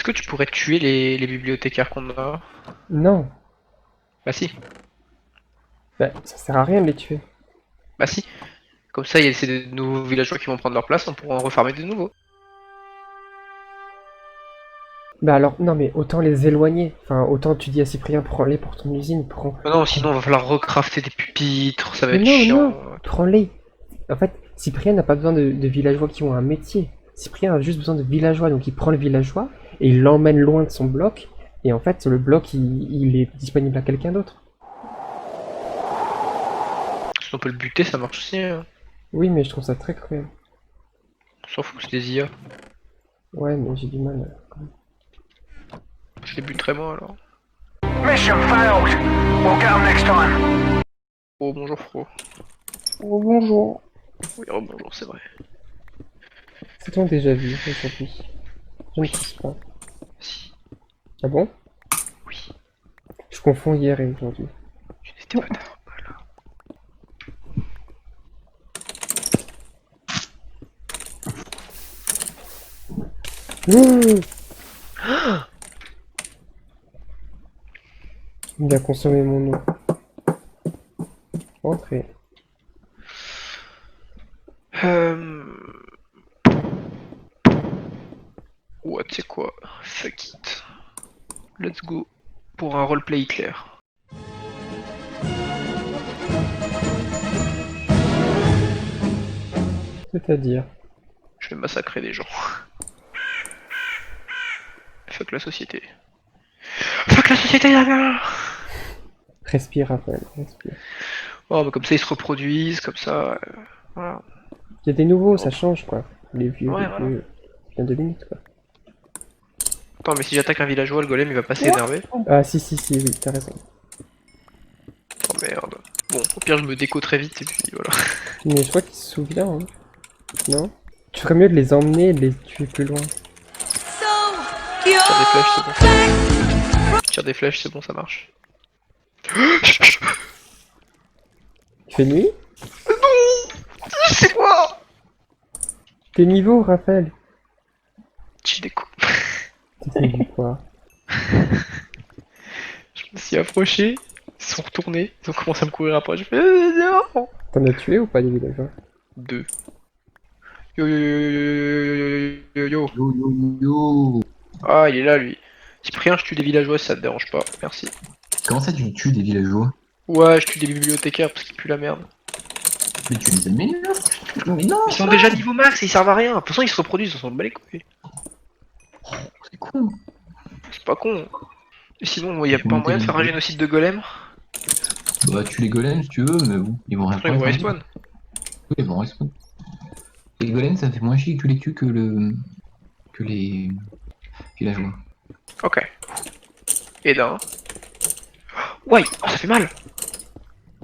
Est-ce que tu pourrais tuer les bibliothécaires qu'on a? Non, Bah si, bah, ça sert à rien de les tuer. bah si. Comme ça, c'est des nouveaux villageois qui vont prendre leur place, on pourra en refarmer de nouveaux. Bah alors, non mais autant les éloigner. Enfin, autant tu dis à Cyprien, prends-les pour ton usine, prends... Oh non, prends- sinon on va falloir recrafter des pupitres, ça va Mais être non, chiant. non, prends-les. En fait, Cyprien n'a pas besoin de villageois qui ont un métier. Cyprien a juste besoin de villageois, donc il prend le villageois et il l'emmène loin de son bloc. Et en fait, le bloc, il est disponible à quelqu'un d'autre. Si on peut le buter, ça marche aussi. Hein. Oui, mais je trouve ça très cruel. On s'en fout, c'est des IA. Ouais, mais j'ai du mal. Je les buterai moi alors. Mission failed. We'll get 'em next time. Oh bonjour Fro. Oh, bonjour. Oui, oh bonjour, c'est vrai. C'est ton déjà vu, aujourd'hui. Je ne pense pas. Si, Ah bon? oui, Je confonds hier et aujourd'hui. tu n'étais pas là. Voilà. Mmh. Il a consommé mon eau. Entrez. Ouais, tu sais quoi? Fuck it. Let's go. Pour un roleplay Hitler. C'est-à-dire. Je vais massacrer des gens. Fuck la société. Fuck la société, la gueule. Respire, Raphaël, respire. Oh, bah comme ça ils se reproduisent, comme ça. Voilà. Il y a des nouveaux, ça change quoi. Les vieux, Ouais, les voilà. vieux. Bien 2 minutes quoi. Attends, mais si j'attaque un villageois, le golem il va pas s'énerver. Ah si, si, si, oui, t'as raison. Oh merde. Bon, au pire, je me déco très vite et puis voilà. Mais je crois qu'il se souvient, hein. Non? Tu ferais mieux de les emmener et de les tuer plus loin. Tire des flèches, c'est bon. Tire des flèches, c'est bon, ça marche. Il fait nuit? C'est quoi? T'es niveau, Raphaël? Tire des coups. T'es niveau quoi? Je me suis approché, ils sont retournés, ils ont commencé à me courir après. Je fais non. T'en as tué ou pas des villageois? Deux. Yo yo yo yo yo yo yo yo yo. Yo yo yo yo. Ah, il est là lui. Cyprien, je tue des villageois si ça te dérange pas, merci. Comment ça tu tues des villageois? Ouais, je tue des bibliothécaires parce qu'ils puent la merde. Mais tu les améliores. Mais non. Ils sont déjà niveau max et ils servent à rien. De toute façon, ils se reproduisent, on s'en bat les couilles. C'est con. C'est pas con. Et sinon, y a pas moyen de faire un génocide de golem? Bah tu les golems si tu veux, mais bon, ils vont Après, ils répondre. vont respawn. Oui, ils vont respawn. Et les golems ça fait moins chier que tu les tues que les villageois. Ok. Et d'un. Ouais, oh, ça fait mal.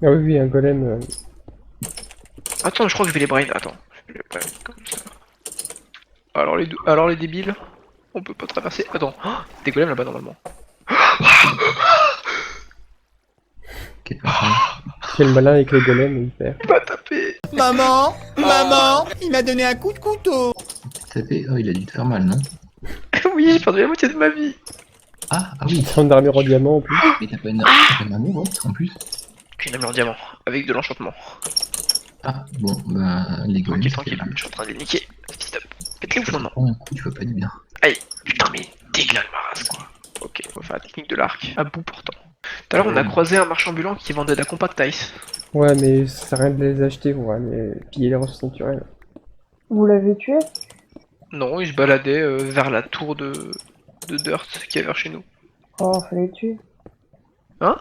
Ah oui, oui, un golem. Attends, je crois que je vais les brain. Attends. Je vais les brain comme ça. Alors les débiles, on peut pas traverser. Attends, oh, des golems là-bas normalement. Quel malin avec les golems, il perd. Il m'a tapé. Maman, maman, il m'a donné un coup de couteau. Tapé, oh il a dû te faire mal, non? Oui, j'ai perdu la moitié de ma vie. Ah oui, Son armure en diamant en plus. mais t'as pas une amour, ouais, en plus. J'ai une armure en diamant, avec de l'enchantement. Ah bon, bah les golems. Tranquille, tranquille, je suis en train de les niquer. Stop. Faites-les ouf maintenant. Prends un coup, tu vas pas du bien. Allez, putain, mais déglingue ma race quoi. Ok, on va faire la technique de l'arc, à bout portant. Tout à l'heure, on a croisé un marchand ambulant qui vendait de la compact ice. Ouais, mais ça sert à rien de les acheter, on va aller piller les ressources naturelles. Vous l'avez tué? Non, il se baladait vers la tour de Dirt qui est vers chez nous. Oh, fallait le tuer. Hein?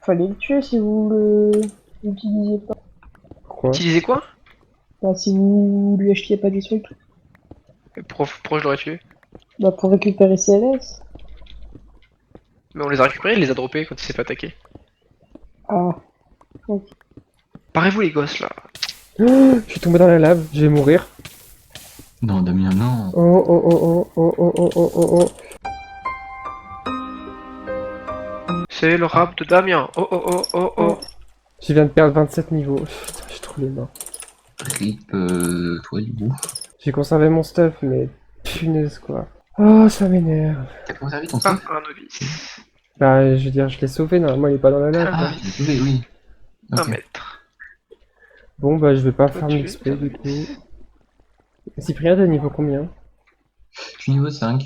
Fallait le tuer si vous le l'utilisiez pas. Pourquoi? Utilisez quoi? Bah, si vous lui achetiez pas des trucs. Pourquoi je l'aurais tué? Bah, pour récupérer CLS. Mais on les a récupérés, il les a droppés quand il s'est fait attaquer. Ah. Ok. Parez-vous les gosses là. Je suis tombé dans la lave, je vais mourir. Non, Damien, non. Oh oh oh oh oh oh oh oh oh. C'est le rap de Damien. Oh oh oh oh oh. Je viens de perdre 27 niveaux. Putain, j'ai trop les mains. Rip, toi du coup. J'ai conservé mon stuff, mais punaise quoi. Oh, ça m'énerve. T'as conservé ton Ah, safe? un novice. Bah, je veux dire, je l'ai sauvé, normalement il est pas dans la lave. Ah, je l'ai sauvé, oui. Un Ok. mètre. Bon, bah, je vais pas Toi, faire tu l'XP es un du novice. coup. Cyprien, t'es niveau combien? Je suis niveau 5.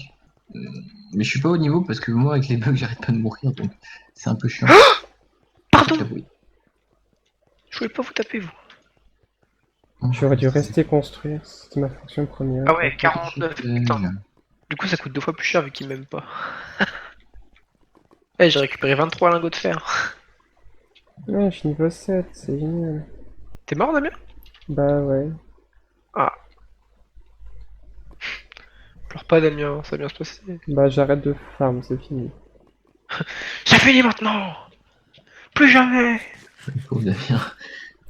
Mais je suis pas au niveau parce que moi, avec les bugs, j'arrête pas de mourir, donc c'est un peu chiant. Pardon! Oui. Je voulais pas vous taper, vous. J'aurais dû rester construire, c'était ma fonction première. Ah ouais, 49. Putain. Du coup, ça coûte 2 fois plus cher vu qu'il m'aime pas. Eh, j'ai récupéré 23 lingots de fer. Ouais, je suis niveau 7, c'est génial. T'es mort, Damien? Bah ouais. Ah. Pleure pas, Damien, ça va bien se passer. Bah j'arrête de farm, c'est fini. C'est fini maintenant! Plus jamais! Pauvre Damien.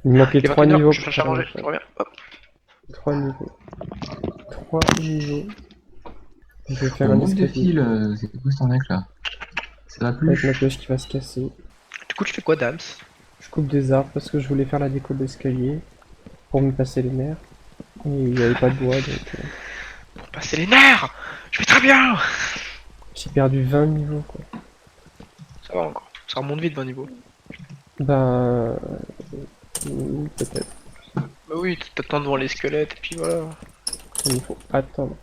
Il me manquait Il est 3 21 heures, niveaux. je cherche à manger, je reviens. Hop. 3 niveaux. 3 niveaux. Je vais faire On un manque de escalier fil, c'est quoi cet mec là? Ça va avec plus? ma pioche qui va se casser. Du coup, tu fais quoi, Dams? Je coupe des arbres parce que je voulais faire la déco d'escalier pour me passer les nerfs. Et il n'y avait pas de bois donc Pour passer les nerfs! Je vais très bien! j'ai perdu 20 niveaux quoi. Ça va encore, ça remonte vite 20 niveaux. Bah oui, peut-être. Bah oui, tu t'attends devant les squelettes et puis voilà. Il faut attendre.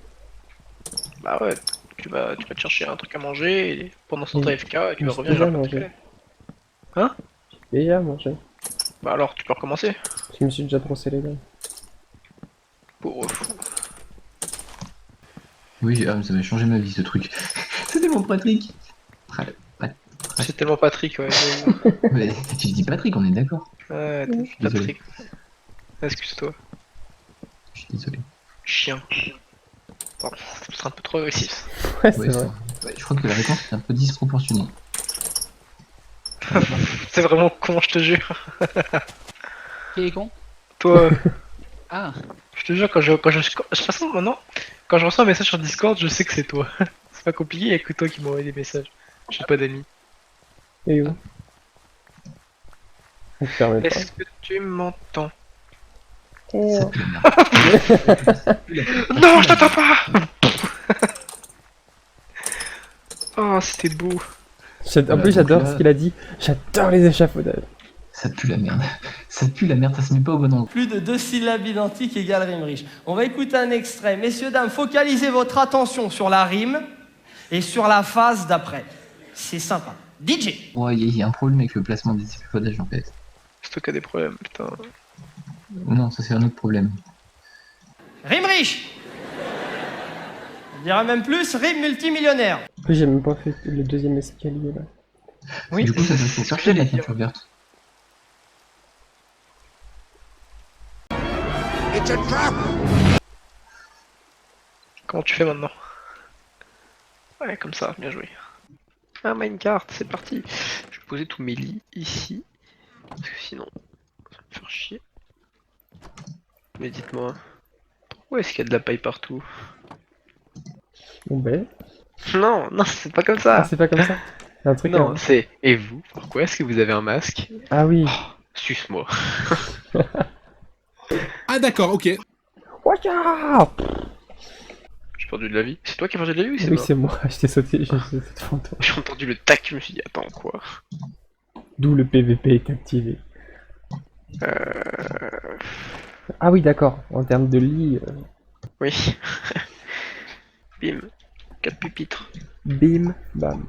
Bah ouais, tu vas te chercher un truc à manger et pendant ce temps t'as FK et tu vas J'ai revenir déjà vers le mangé. squelette. Hein? Déjà mangé. Bah alors, tu peux recommencer. Je me suis déjà brossé les dents. Pauvre fou. Oui, ça va changer ma vie ce truc. C'est tellement pratique. C'est tellement Patrick, ouais. Mais tu dis Patrick, on est d'accord. Ouais, Oui. t'as Désolé. Patrick. Excuse-toi. Je suis désolé. Chien. Pardon, c'est un peu trop agressif. Ouais, c'est Ouais, vrai. ouais, je crois que la réponse est un peu disproportionnée. C'est vraiment con, je te jure. Qui est con? Toi, Ah, je te jure, de toute façon, maintenant, quand je reçois un message sur Discord, je sais que c'est toi. C'est pas compliqué, y'a que toi qui m'envoie des messages. J'ai pas d'amis. Et où? On te permet pas. Est-ce que tu m'entends? Et Ça pue la merde. Non, je t'entends pas. Oh, c'était beau. En Voilà, plus, j'adore donc là- ce qu'il a dit. J'adore les échafaudages. Ça pue la merde. Ça pue la merde, ça se met pas au bon endroit. Plus de 2 syllabes identiques égale rime riche. On va écouter un extrait. Messieurs, dames, focalisez votre attention sur la rime et sur la phase d'après. C'est sympa. DJ. Ouais, il y a un problème avec le placement des échafaudages en fait. C'est toi qui as des problèmes, putain. Non, ça c'est un autre problème. Rime riche. On dirait même plus rime multimillionnaire. En plus, j'ai même pas fait le deuxième escalier là. Oui, Du coup, ça c'est doit ce que chercher la j'allais dire. teinture verte. Comment tu fais maintenant? Ouais, comme ça, bien joué. Un minecart, c'est parti. Je vais poser tous mes lits ici. Parce que sinon, ça va me faire chier. Mais dites-moi, pourquoi est-ce qu'il y a de la paille partout? Bon ben. Non, non, c'est pas comme Ah, ça. c'est pas comme ça. Il y a un truc Non, là. c'est... Et vous, pourquoi est-ce que vous avez un masque? Ah oui. Suce-moi. Ah d'accord, ok. Waouh. J'ai perdu de la vie. C'est toi qui as perdu de la vie ou c'est Oui, moi? c'est moi. Je t'ai sauté. J'ai sauté devant toi. J'ai entendu le tac, je me suis dit, attends, quoi? D'où le PVP est activé. Ah oui, d'accord. En termes de lit. Oui. Bim. 4 pupitres. Bim, bam.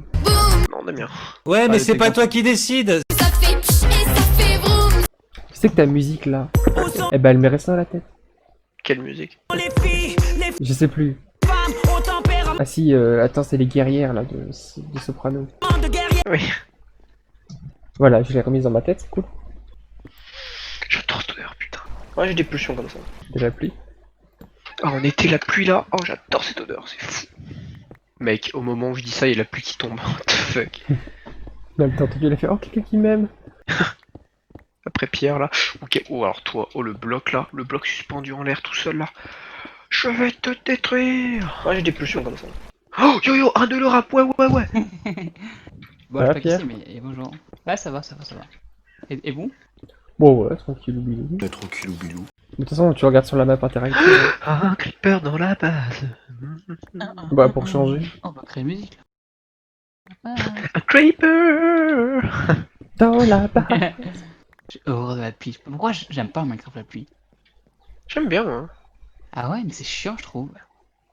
Non, Damien. Ouais, mais c'est pas toi qui décide. Tu sais que ta musique là, eh ben elle m'est restée dans la tête. Quelle musique? Je sais plus. Ah si, attends, c'est les guerrières là de Soprano. Oui. Voilà, je l'ai remise dans ma tête, c'est cool. J'adore cette odeur, putain. Ouais, j'ai des pulsions comme ça. De la pluie. Ah, en été, la pluie là. Oh, j'adore cette odeur, c'est fou. Mec, au moment où je dis ça, il y a la pluie qui tombe. What the fuck? Même t'as entendu, elle a fait oh quelqu'un qui m'aime. Après Pierre là. Ok, oh alors toi, oh le bloc là, le bloc suspendu en l'air tout seul là. Je vais te détruire. Ouais, j'ai des pulsions comme ça. Oh yo yo, un de le rap, ouais. bon, Ça je va, sais pas qui Pierre c'est, mais et bonjour. Ouais, ça va. Et vous? Bon ouais, tranquille, oubliez. Tranquille ou bilou. De toute façon, tu regardes sur la map interactive. Un creeper dans la base. Bah, pour changer. On va créer une musique là. Un creeper. Dans la base. J'ai horreur de la pluie. Pourquoi j'aime pas Minecraft la pluie? J'aime bien moi. Ah ouais, mais c'est chiant, je trouve.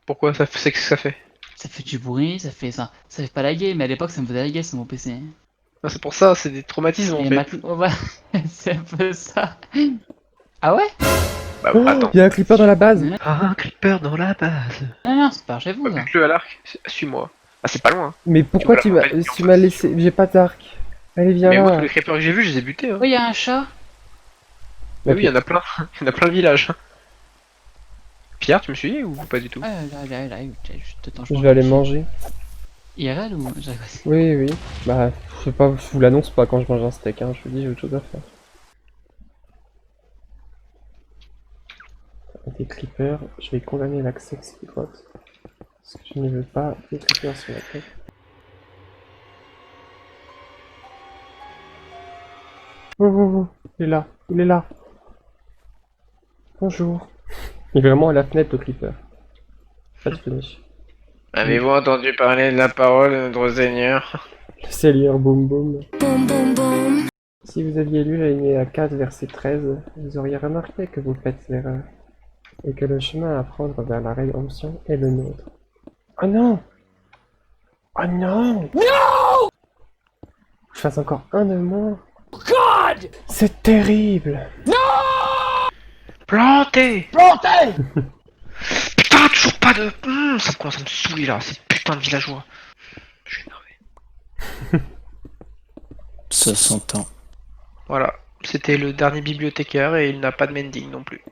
Pourquoi ça fait, c'est que ça fait? Ça fait du bruit, ça fait ça. Ça fait pas laguer, mais à l'époque ça me faisait laguer sur mon PC. Ah, c'est pour ça, c'est des traumatismes en Et fait. maintenant, ouais, c'est un peu ça. Ah ouais? Bah attends. Il y a un creeper dans la base. Un creeper dans la base. Non, c'est pas chez vous, ça. Bute-le à l'arc. Suis-moi. Ah c'est pas loin. Mais pourquoi Tu me l'as tu m'as laissé... J'ai pas d'arc. Allez, viens Mais moi, tous là. les creepers que j'ai vus, je les ai butés. Hein. Oui, il y a un chat. Mais oui, il y en a plein. Il y en a plein le village. Pierre, tu me suis ou pas du tout? Ouais, là, juste le temps, Je vais aller manger. IRL ou Oui, oui. Bah, je sais pas, je vous l'annonce pas quand je mange un steak, hein. Je vous dis, j'ai autre chose à faire. Des creepers, je vais condamner l'accès Xbox. Parce que je ne veux pas des creepers sur la tête. Oh, oh, oh, il est là, il est là. Bonjour. Il est vraiment à la fenêtre, le creeper. Pas de finish. Avez-vous entendu parler de la parole de notre Seigneur? Le Seigneur Boom Boom. Si vous aviez lu l'alinéa 4, verset 13, vous auriez remarqué que vous faites l'erreur. Et que le chemin à prendre vers la rédemption est le nôtre. Oh non! Oh non! Non! Je fasse encore un de moins. God! C'est terrible! Planté! Planté! Putain, toujours pas de... ça commence à me saouler là, ces putains de villageois. Je suis énervé. Ça s'entend. Voilà, c'était le dernier bibliothécaire et il n'a pas de mending non plus.